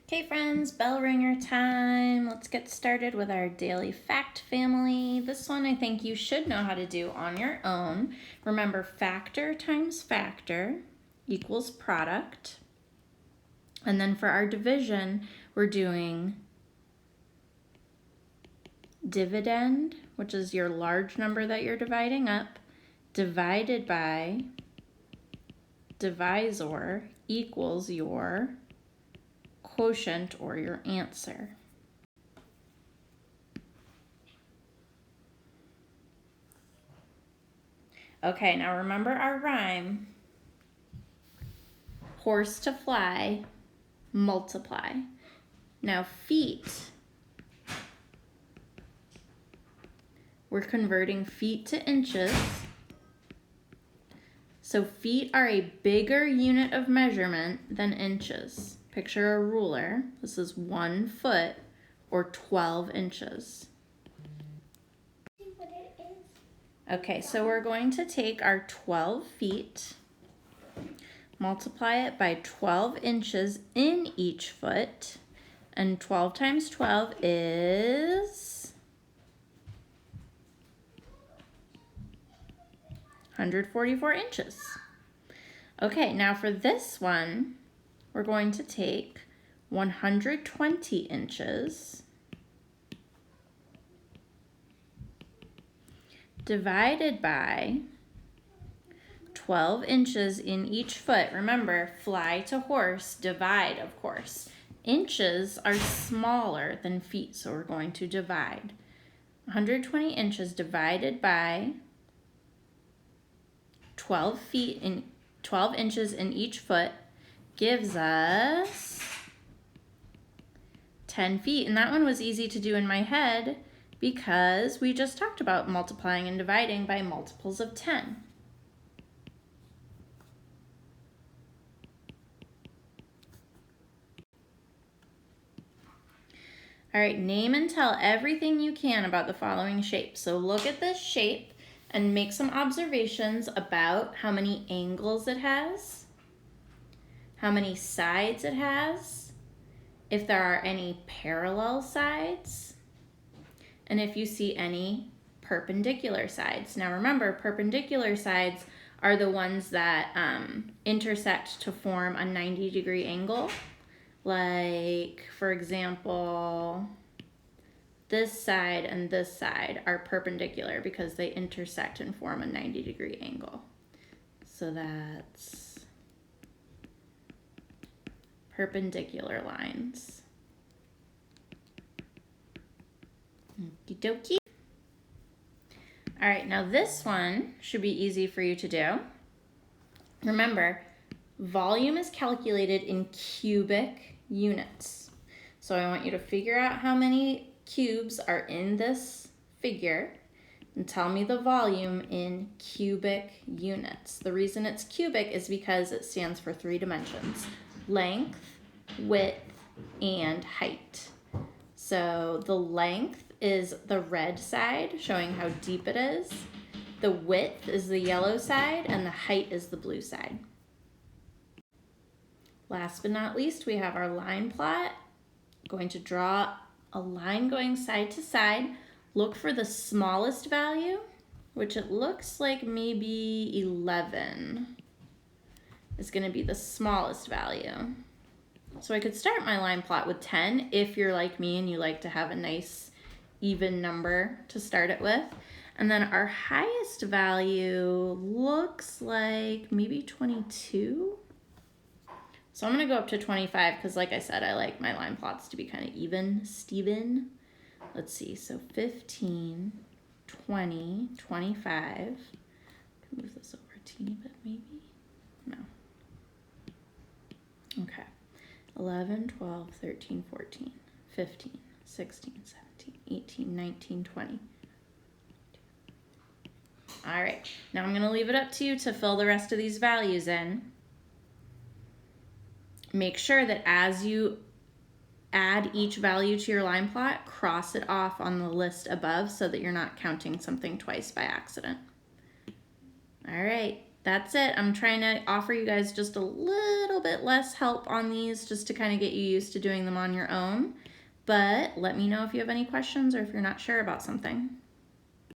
Okay friends, bell ringer time. Let's get started with our daily fact family. This one I think you should know how to do on your own. Remember, factor times factor equals product. And then for our division, we're doing dividend, which is your large number that you're dividing up, divided by divisor equals your quotient or your answer. Okay, now remember our rhyme. Horse to fly, multiply. Now feet, we're converting feet to inches. So feet are a bigger unit of measurement than inches. Picture a ruler. This is 1 foot or 12 inches. Okay, so we're going to take our 12 feet, multiply it by 12 inches in each foot, and 12 times 12 is 144 inches. Okay, now for this one, we're going to take 120 inches divided by 12 inches in each foot. Remember, fly to horse, divide, of course. Inches are smaller than feet, so we're going to divide. 120 inches divided by 12 inches in each foot gives us 10 feet. And that one was easy to do in my head because we just talked about multiplying and dividing by multiples of 10. All right, name and tell everything you can about the following shape. So look at this shape and make some observations about how many angles it has, how many sides it has, if there are any parallel sides, and if you see any perpendicular sides. Now remember, perpendicular sides are the ones that intersect to form a 90-degree angle. Like, for example, this side and this side are perpendicular because they intersect and form a 90-degree angle. So that's perpendicular lines. Okie dokie. All right, now this one should be easy for you to do. Remember, volume is calculated in cubic units. So I want you to figure out how many cubes are in this figure and tell me the volume in cubic units. The reason it's cubic is because it stands for 3 dimensions: length, width, and height. So the length is the red side, showing how deep it is. The width is the yellow side, and the height is the blue side. Last but not least, we have our line plot. Going to draw a line going side to side. Look for the smallest value, which it looks like maybe 11 is going to be the smallest value. So I could start my line plot with 10 if you're like me and you like to have a nice even number to start it with. And then our highest value looks like maybe 22. So I'm gonna go up to 25 because, like I said, I like my line plots to be kind of even, Steven. Let's see, so 15, 20, 25. Can move this over a teeny bit maybe? No. Okay. 11, 12, 13, 14, 15, 16, 17, 18, 19, 20. All right, now I'm gonna leave it up to you to fill the rest of these values in. Make sure that as you add each value to your line plot, cross it off on the list above so that you're not counting something twice by accident. All right, that's it. I'm trying to offer you guys just a little bit less help on these just to kind of get you used to doing them on your own. But let me know if you have any questions or if you're not sure about something.